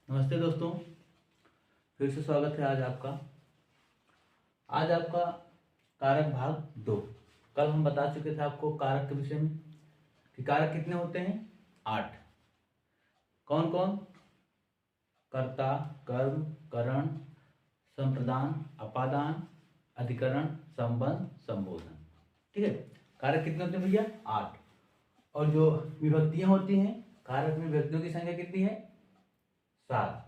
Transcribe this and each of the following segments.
नमस्ते दोस्तों, फिर से स्वागत है आज आपका कारक भाग 2। कल हम बता चुके थे आपको कारक के विषय में कि कारक कितने होते हैं, 8। कौन कौन? कर्ता, कर्म, करण, संप्रदान, अपादान, अधिकरण, संबंध, संबोधन। ठीक है, कारक कितने होते हैं भैया? 8। और जो विभक्तियां होती हैं, कारक में व्यक्तियों की संख्या कितनी है? 7।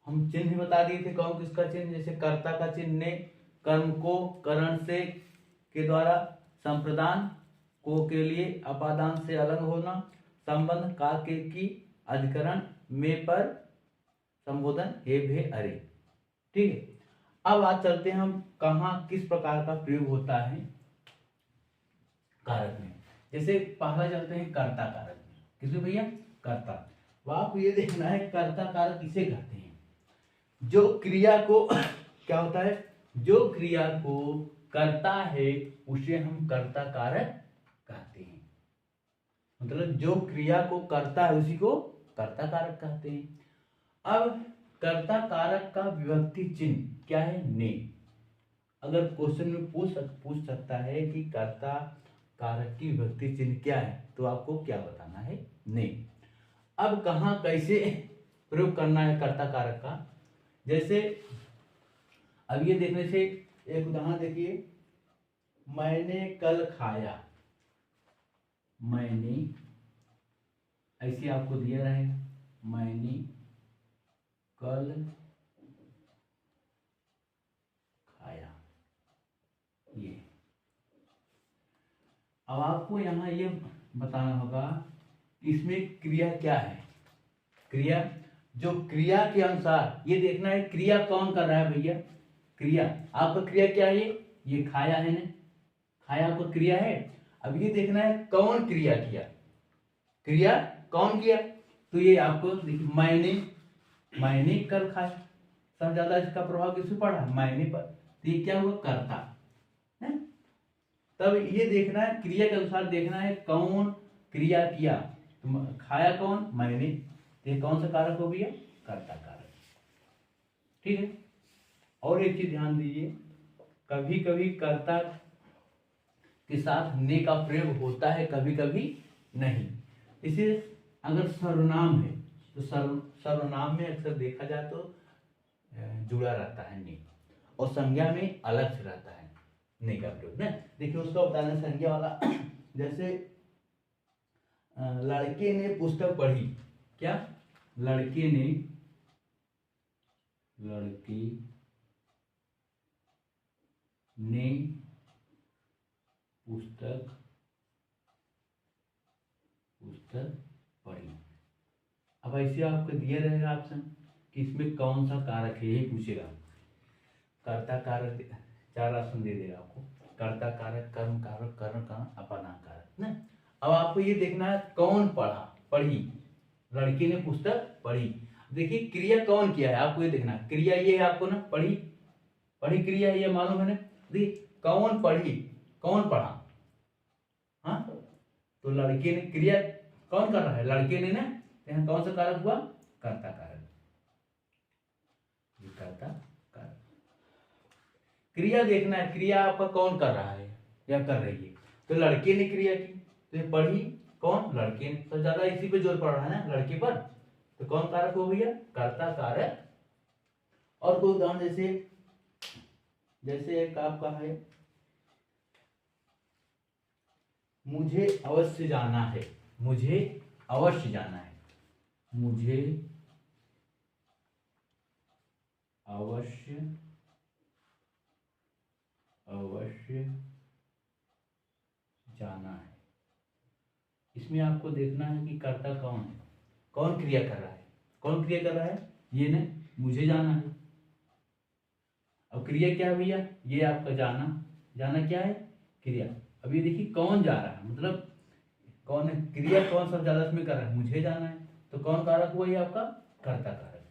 हम चिन्ह भी बता दिए थे, कौन किसका चिन्ह, जैसे कर्ता का चिन्ह ने, कर्म को करण से के द्वारा, संप्रदान को के लिए अपादान से अलग होना, संबंध का के की, अधिकरण में पर, संबोधन हे भे अरे। ठीक है, अब आज चलते हैं हम कहाँ किस प्रकार का प्रयोग होता है कारक में। जैसे पहला चलते हैं कर्ता कारक में। किसमें भैया? कर्ता। वो आपको ये देखना है कर्ता कारक किसे कहते हैं। जो क्रिया को क्या होता है, जो क्रिया को करता है उसे हम कर्ता कारक कहते हैं। मतलब जो क्रिया को करता है उसी को कर्ता कारक कहते हैं। अब कर्ता कारक का विभक्ति चिन्ह क्या है? ने। अगर क्वेश्चन में पूछ सकता है कि कर्ता कारक की विभक्ति चिन्ह क्या है, तो आपको क्या बताना है? ने। अब कहाँ कैसे प्रयोग करना है कर्ता कारक का, जैसे अब ये देखने से एक उदाहरण देखिए, मैंने कल खाया। मैंने ऐसे आपको दिया रहेगा, मैंने कल खाया। ये अब आपको यहाँ ये बताना होगा इसमें क्रिया क्या है। क्रिया, जो क्रिया के अनुसार ये देखना है क्रिया कौन कर रहा है भैया। क्रिया आपका क्रिया क्या है? ये खाया है ना, खाया आपका क्रिया है। अब ये देखना है कौन क्रिया किया, क्रिया कौन किया। तो ये आपको देखिए, मैंने कल खाया, सबसे ज्यादा इसका प्रभाव किस पे पड़ा? मैंने पर। तो ये क्या हुआ? कर्ता है। तब ये देखना है क्रिया के अनुसार देखना है कौन क्रिया किया। तो खाया कौन? मैंने। ये कौन सा कारक हो गया? कर्ता कारक। ठीक है, और एक चीज ध्यान दीजिए, कभी कभी कर्ता के साथ ने का प्रयोग होता है, कभी कभी नहीं। इसे अगर सर्वनाम है तो सर्वनाम में अक्सर देखा जाए तो जुड़ा रहता है ने, और संज्ञा में अलग से रहता है ने का प्रयोग ना। देखिए उसका बताना संज्ञा वाला जैसे लड़के ने पुस्तक पढ़ी। क्या? लड़के ने पुस्तक पढ़ी। अब ऐसे आपको दिया रहेगा ऑप्शन कि इसमें कौन सा कारक है, यही पूछेगा। कर्ता कारक 4 ऑप्शन दे देगा आपको, कर्ता कारक, कर्म कारक, करण कारक, अपादान कारक ना। अब आपको ये देखना है कौन पढ़ा, पढ़ी। लड़के ने पुस्तक पढ़ी। देखिए क्रिया कौन किया है, आपको ये देखना है। क्रिया ये है आपको ना, पढ़ी, पढ़ी क्रिया है, ये मालूम है ना। देखिए कौन पढ़ी, कौन पढ़ा। हाँ, तो लड़के ने, क्रिया कौन कर रहा है? लड़के ने ना। यहाँ कौन सा कारक हुआ? कर्ता कारक। ये कर्ता कारक। क्रिया देखना है, क्रिया आपका कौन कर रहा है या कर रही है। तो लड़के ने क्रिया की, तो ये पढ़ी कौन? लड़के ने। तो ज्यादा इसी पे जोर पड़ रहा है ना, लड़के पर। तो कौन कारक हो भैया? कर्ता कारक। और कोई उदाहरण जैसे एक आपका है, मुझे अवश्य जाना है। मुझे अवश्य जाना है। मुझे अवश्य जाना है। इसमें आपको देखना है कि कर्ता कौन है, कौन क्रिया कर रहा है। कौन क्रिया कर रहा है? ये ने, मुझे जाना है। अब क्रिया क्या है भैया? ये आपका जाना। जाना क्या है? क्रिया। अब ये देखिए कौन जा रहा है, मतलब कौन है, क्रिया कौन सा ज्यादा इसमें कर रहा है? मुझे जाना है। तो कौन कारक हुआ? ये आपका कर्ता कारक।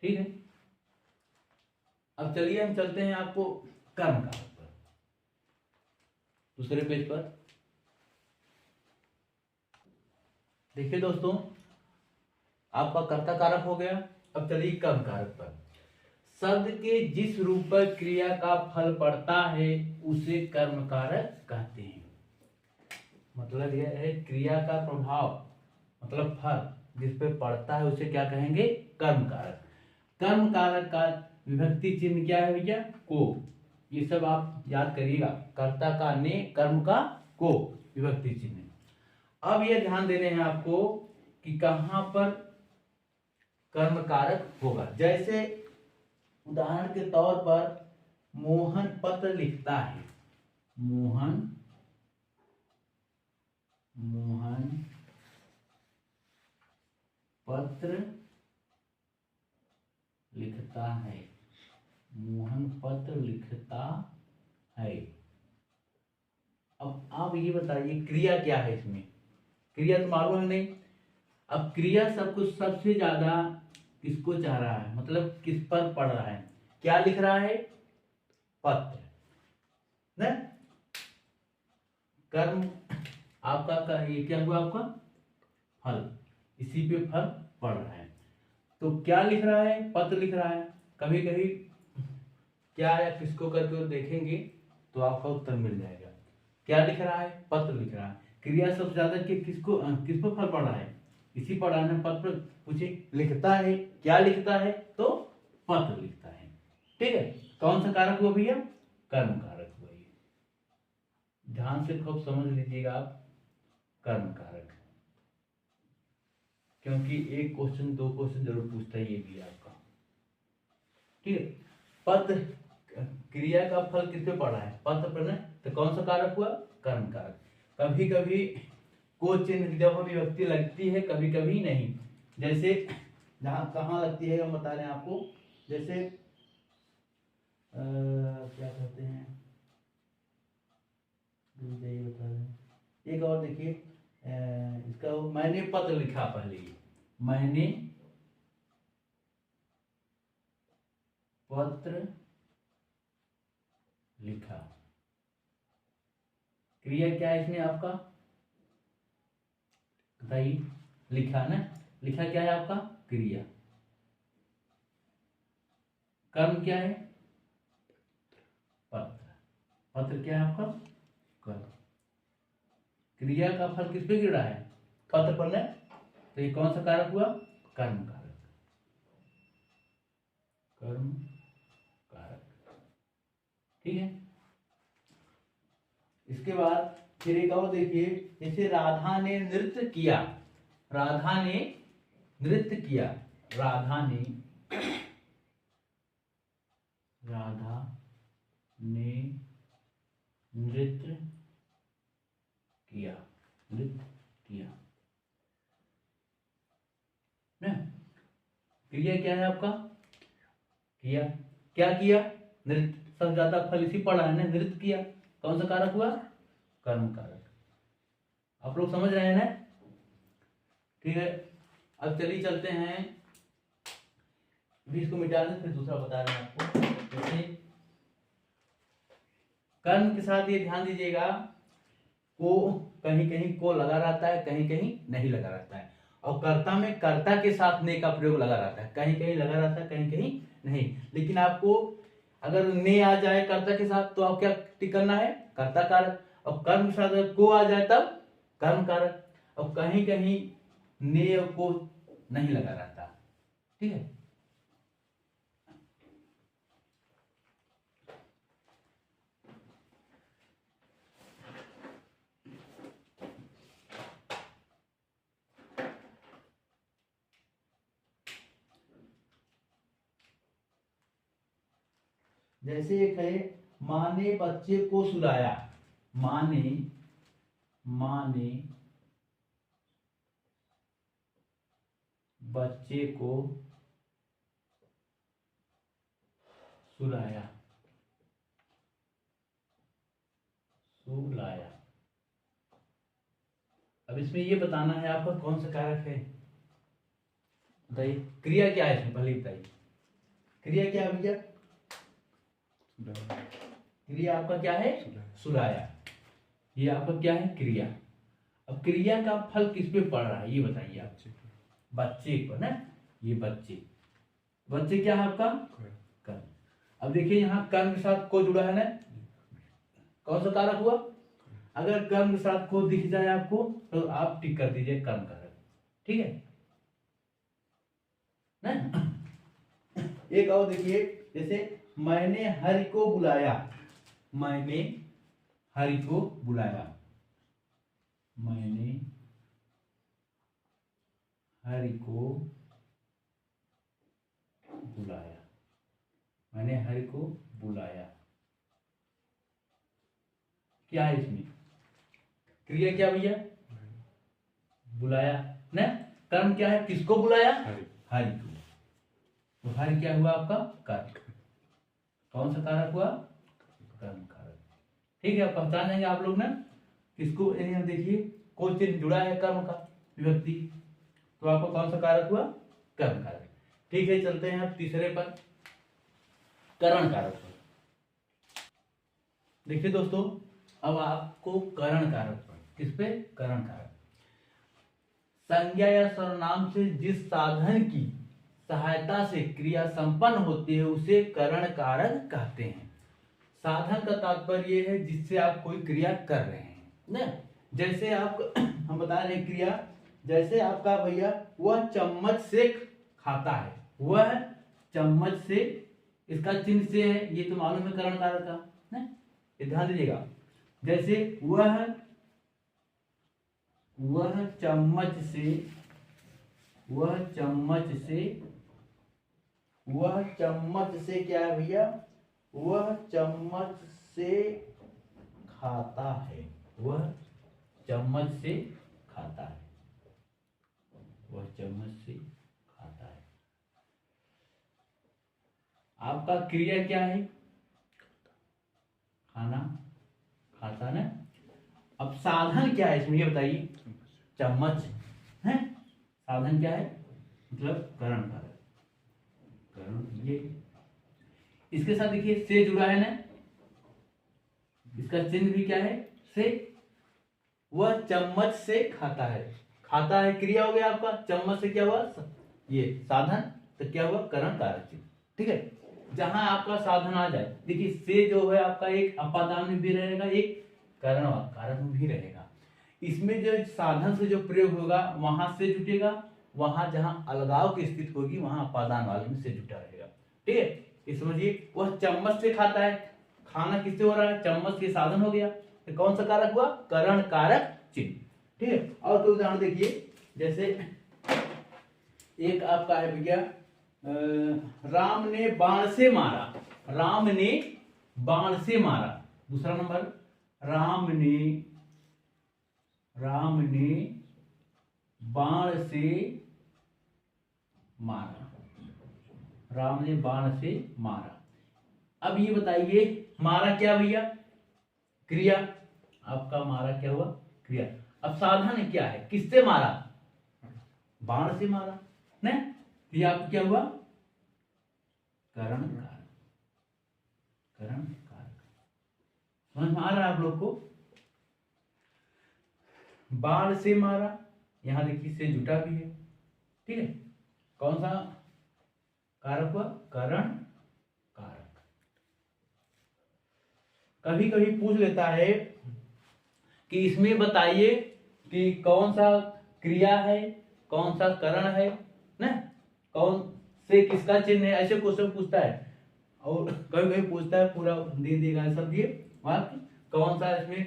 ठीक है, अब चलिए हम चलते हैं आपको कर्म कारक पर, दूसरे पेज पर। देखिए दोस्तों, आपका कर्ता कारक हो गया। अब चलिए कर्म कारक पर। शब्द के जिस रूप पर क्रिया का फल पड़ता है उसे कर्म कारक कहते हैं। मतलब यह है क्रिया का प्रभाव मतलब फल जिस पे पड़ता है उसे क्या कहेंगे? कर्म कारक। कर्म कारक का विभक्ति चिन्ह क्या है भैया? को। ये सब आप याद करिएगा, कर्ता का ने, कर्म का को, विभक्ति चिन्ह। अब ये ध्यान देने हैं आपको कि कहां पर कर्म कारक होगा। जैसे उदाहरण के तौर पर मोहन पत्र लिखता है। मोहन पत्र लिखता है। मोहन पत्र लिखता है। अब आप ये बताइए क्रिया क्या है इसमें? क्रिया तो मालूम है नहीं। अब क्रिया सब कुछ सबसे ज्यादा किसको चाह रहा है, मतलब किस पर पढ़ रहा है? क्या लिख रहा है? पत्र न। कर्म आपका ये क्या हुआ? आपका फल, इसी पे फल पड़ रहा है। तो क्या लिख रहा है? पत्र लिख रहा है। कभी कभी क्या या किसको करके देखेंगे तो आपका उत्तर मिल जाएगा। क्या लिख रहा है? पत्र लिख रहा है। क्रिया सबसे ज्यादा किसको किस पर फल पड़ रहा है? इसी पर आना। पत्र पूछे लिखता है, क्या लिखता है? तो पत्र लिखता है। ठीक है, कौन सा कारक हुआ भैया? कर्म कारक हुआ। ये ध्यान से खूब समझ लीजिएगा आप, कर्म कारक, क्योंकि एक क्वेश्चन दो क्वेश्चन जरूर पूछता है ये भी आपका। ठीक है, पत्र क्रिया का फल किस पे पड़ा है? पत्र पर न। तो कौन सा कारक हुआ? कर्म कारक। कभी कभी को चिन्ह जब विभक्ति लगती है, कभी कभी नहीं। जैसे जहां कहाँ लगती है हम बता रहे हैं आपको। जैसे क्या कहते हैं, यही बता रहे हैं। एक और देखिए, इसका मैंने पत्र लिखा। पहले मैंने पत्र लिखा। क्रिया क्या है इसमें आपका? बताइए। लिखा ना। लिखा क्या है आपका? क्रिया। कर्म क्या है? पत्र। पत्र क्या है आपका? कर्म। क्रिया का फल किस पे गिर रहा है? पत्र पर न। तो ये कौन सा कारक हुआ? कर्म कारक। कर्म कारक। ठीक है। इसके बाद फिर एक और देखिए, जैसे राधा ने नृत्य किया। राधा ने नृत्य किया। राधा ने नृत्य किया। नृत्य किया ना। क्रिया क्या है आपका? किया। क्या किया? नृत्य। सबसे ज्यादा फल इसी पड़ा है ना, नृत्य किया। कौन सा कारक हुआ? कर्म कारक। आप लोग समझ रहे हैं ना? ठीक है, अब चलिए चलते हैं, इसको मिटा दें, फिर दूसरा बता रहे हैं आपको। जैसे कर्म के साथ ये ध्यान दीजिएगा, को कहीं कहीं को लगा रहता है, कहीं कहीं नहीं लगा रहता है। और कर्ता में कर्ता के साथ ने का प्रयोग लगा रहता है, कहीं कहीं लगा रहता है, कहीं कहीं नहीं। लेकिन आपको अगर ने आ जाए कर्ता के साथ तो आप क्या टिक करना है? कर्ता कारक। और कर्म के साथ अगर को आ जाए तब कर्म कारक। और कहीं कहीं ने और को नहीं लगा रहता। ठीक है, जैसे एक है, माँ ने बच्चे को सुलाया। माँ ने बच्चे को सुलाया। अब इसमें ये बताना है आपका कौन सा कारक है। बताइए क्रिया क्या है इसमें, पहले बताइए क्रिया क्या है भैया? क्रिया आपका क्या है? सुलाया। ये आपका क्या है? क्रिया। अब क्रिया का फल किस पे पड़ रहा है ये बताइए आप। बच्चे पर ना, ये बच्चे, बच्चे क्या है आपका कर्म। अब देखिए यहाँ कर्म के साथ को जुड़ा है ना, कौन सा कारक हुआ? अगर कर्म के साथ को दिख जाए आपको तो आप टिक कर दीजिए कर्म कारक, ठीक है ना। एक और देखिए, जैसे मैंने हरि को बुलाया, मैंने हरि को बुलाया, मैंने हरि को बुलाया, मैंने हरि को बुलाया, क्या है इसमें? क्रिया क्या भैया? बुलाया ना। कर्म क्या है? किसको बुलाया? हरि को। तो हरि क्या हुआ आपका? कर्म। कौन सा कारक हुआ? कर्म कारक। ठीक है, पहचान जाएंगे आप लोग ना किसको। यहाँ देखिए कोई चिन्ह जुड़ा है कर्म का, विभक्ति, तो आपको कौन सा कारक हुआ? कर्म कारक। ठीक है, चलते हैं अब तीसरे पर, करण कारक पर। देखिए दोस्तों, अब आपको करण कारक पर, किस पे? करण कारक। संज्ञा या सर्वनाम से जिस साधन की सहायता से क्रिया संपन्न होती है उसे करण कारक कहते हैं। साधन का तात्पर्य ये है जिससे आप कोई क्रिया कर रहे हैं ना। जैसे आप हम बता रहे हैं क्रिया, जैसे आपका भैया वह चम्मच से खाता है, वह चम्मच से, इसका चिन्ह से है, ये तो मालूम है करण कारक का ना, ये ध्यान दीजिएगा। जैसे वह चम्मच से, वह चम्मच से क्या है भैया? वह चम्मच से खाता है, वह चम्मच से खाता है, वह चम्मच से खाता है। आपका क्रिया क्या है? खाना, खाता ना। अब साधन क्या है इसमें, ये बताइए? चम्मच है। साधन क्या है? मतलब करण कारक, करण। ये इसके साथ देखिए से जुड़ा है ना, इसका चिन्ह भी क्या है? से। वह चम्मच से खाता है, खाता है क्रिया हो गया आपका, चम्मच से क्या हुआ? ये साधन, तो क्या हुआ? करण कारक चिन्ह। ठीक है, जहां आपका साधन आ जाए, देखिए से जो है आपका एक अपादान में भी रहेगा, एक करण कारक में भी रहेगा। इसमें जो साधन से जो प्रयोग होगा वहां से जुटेगा, वहां जहां अलगाव की स्थिति होगी वहां अपादान वाले में से जुटा रहेगा। ठीक है, ये समझिए। वह चम्मच से खाता है, खाना किससे हो रहा है? चम्मच के साधन हो गया, तो कौन सा कारक हुआ? करण कारक चिन्ह। ठीक है, और कोई उदाहरण देखिए, जैसे एक आपका है भैया, राम ने बाण से मारा, राम ने बाण से मारा। दूसरा नंबर, राम ने बाण से मारा, राम ने बाण से मारा। अब ये बताइए मारा क्या भैया? क्रिया। आपका मारा क्या हुआ? क्रिया। अब साधन क्या है? किससे मारा? बाण से मारा ने, ये आपको क्या हुआ? करण कारक, करण कारक। समझ में आ रहा है आप लोग को? बाण से मारा, यहां देखिए से जुटा भी है। ठीक है, कौन सा कारक हुआ? करण कारक। कभी कभी पूछ लेता है कि इसमें बताइए कि कौन सा क्रिया है, कौन सा करण है ना, कौन से किसका चिन्ह है, ऐसे क्वेश्चन पूछता है। और कभी कभी पूछता है पूरा दे देगा सब ये वाक्य, कौन सा इसमें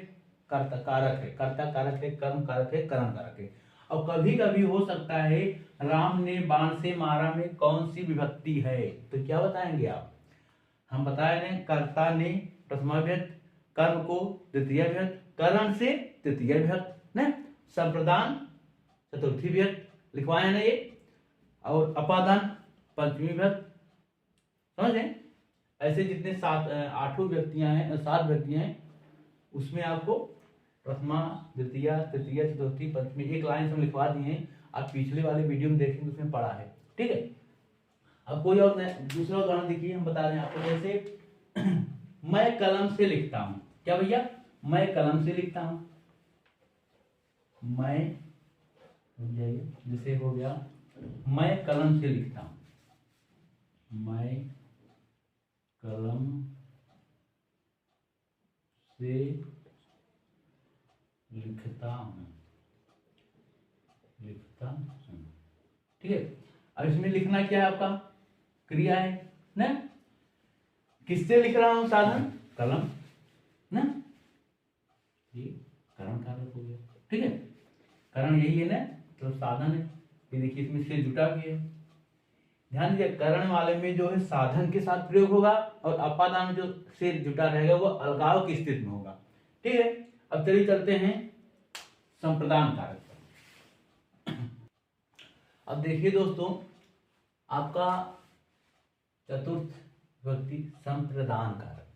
कर्ता कारक है, कर्ता कारक है, कर्म कारक है, करण कारक है। और कभी कभी हो सकता है राम ने बाण से मारा में कौन सी विभक्ति है, तो क्या बताएंगे आप? हम बताए ने कर्ता ने प्रथमा विभक्त, कर्म को द्वितीय विभक्त, करण से तृतीय विभक्त ना, संप्रदान चतुर्थी विभक्त लिखवाए ना ये, और अपादान पंचमी विभक्त। समझे? ऐसे जितने आठों व्यक्तियां हैं, 7 व्यक्तियां हैं, उसमें आपको प्रथमा द्वितीय तृतीय चतुर्थी पंचमी एक लाइन से लिखवा दिए हैं। आप पिछले वाले वीडियो में देखेंगे उसमें पढ़ा है। ठीक है, अब कोई और दूसरा उदाहरण देखिए, हम बता रहे हैं आपको। जैसे मैं कलम से लिखता हूं, क्या भैया? मैं कलम से लिखता हूं। मैं जैसे हो गया मैं कलम से लिखता हूँ, मैं कलम से लिखता हूँ, ठीक है। अब इसमें लिखना क्या है, आपका क्रिया है ना। किससे लिख रहा हूं, साधन कलम ना, ये करण कारक हो गया, ठीक है। करण यही है ना, तो साधन है। ये देखिए इसमें से जुटा भी है। ध्यान दीजिए, करण वाले में जो है साधन के साथ प्रयोग होगा और अपादान में जो से जुटा रहेगा वो अलगाव की स्थिति में होगा, ठीक है। अब चलिए चलते हैं संप्रदान कारक। अब देखिए दोस्तों, आपका चतुर्थ विभक्ति संप्रदान कारक।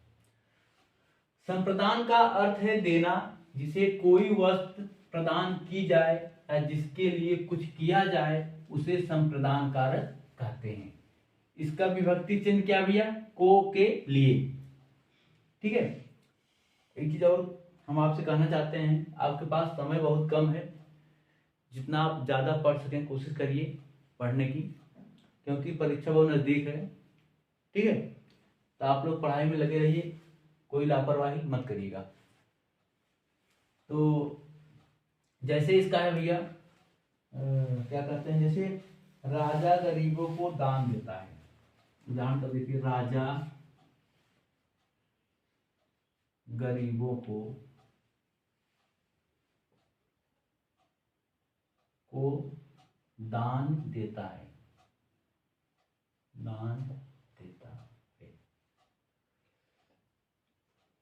संप्रदान का अर्थ है देना, जिसे कोई वस्तु प्रदान की जाए या जिसके लिए कुछ किया जाए उसे संप्रदान कारक कहते हैं। इसका विभक्ति चिन्ह क्या भैया, को के लिए, ठीक है। एक चीज और हम आपसे कहना चाहते हैं, आपके पास समय बहुत कम है, जितना आप ज़्यादा पढ़ सकें कोशिश करिए पढ़ने की, क्योंकि परीक्षा बहुत नज़दीक है, ठीक है। तो आप लोग पढ़ाई में लगे रहिए, कोई लापरवाही मत करिएगा। तो जैसे इसका है भैया, क्या कहते हैं, जैसे राजा गरीबों को दान देता है। उदाहरण तो देखिए, राजा गरीबों को दान देता है, दान देता है।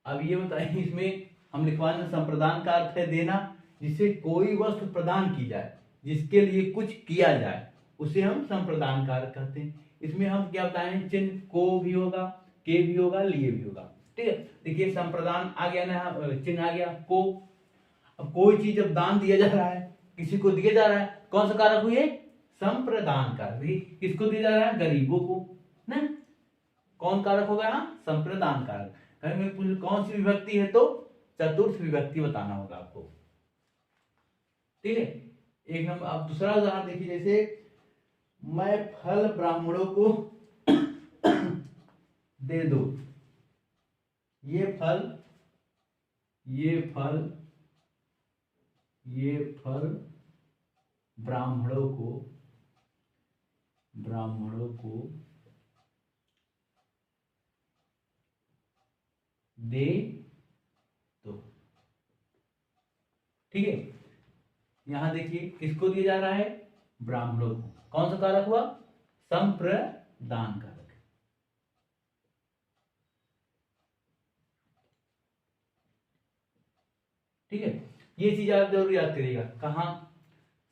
अब ये बताइए, इसमें हम लिखवाने संप्रदान का अर्थ है देना, जिसे कोई वस्तु प्रदान की जाए, जिसके लिए कुछ किया जाए, उसे हम संप्रदान कारक कहते हैं। इसमें हम क्या बताएं, चिन्ह को भी होगा, के भी होगा, लिए भी होगा, ठीक है। देखिए संप्रदान आ गया ना, चिन्ह आ गया को। अब कोई चीज जब दान दिया जा रहा है, किसी को दिया जा रहा है, कौन सा कारक हुई है, संप्रदान कारक। किसको दिया जा रहा है, गरीबों को ना, कौन कारक होगा यहाँ, संप्रदान कारक। कहीं कौन सी विभक्ति है, तो चतुर्थ विभक्ति बताना होगा आपको, ठीक है। एक नंबर। आप दूसरा उदाहरण देखिए, जैसे मैं फल ब्राह्मणों को दे दो। ये फल ब्राह्मणों को दे दो, ठीक है। यहां देखिए किसको दिया जा रहा है, ब्राह्मणों को। कौन सा कारक हुआ, संप्रदान कारक, ठीक है। ये चीज आप जरूर याद करिएगा, कहां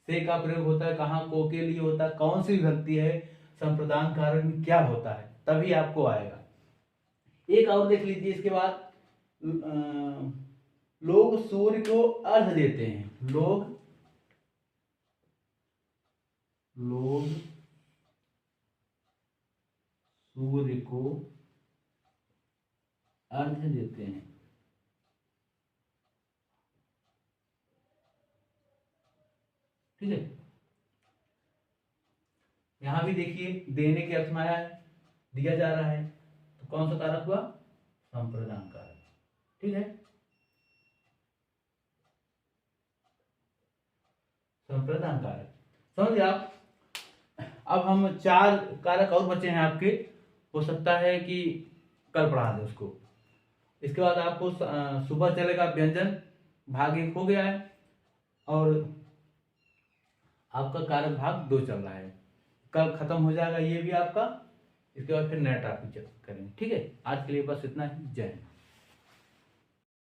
से का प्रयोग होता है, कहां को के लिए होता है, कौन सी विभक्ति है, संप्रदान कारक में क्या होता है, तभी आपको आएगा। एक और देख लीजिए इसके बाद, लोग सूर्य को अर्घ देते हैं। लोग सूर्य को अर्घ देते हैं, ठीक है। यहां भी देखिए देने के अर्थ में आया है, दिया जा रहा है, तो कौन सा कारक हुआ, संप्रदान कारक, ठीक है। संप्रदान कारक समझ आप। अब हम 4 कारक और बचे हैं आपके, हो सकता है कि कल पढ़ा दे उसको। इसके बाद आपको सुबह चलेगा व्यंजन भाग 1 हो गया है, और आपका कारक भाग 2 चल रहा है। कल खत्म हो जाएगा ये भी आपका, इसके बाद फिर नया टॉपिक करेंगे, ठीक है। आज के लिए बस इतना ही, जय हिंद।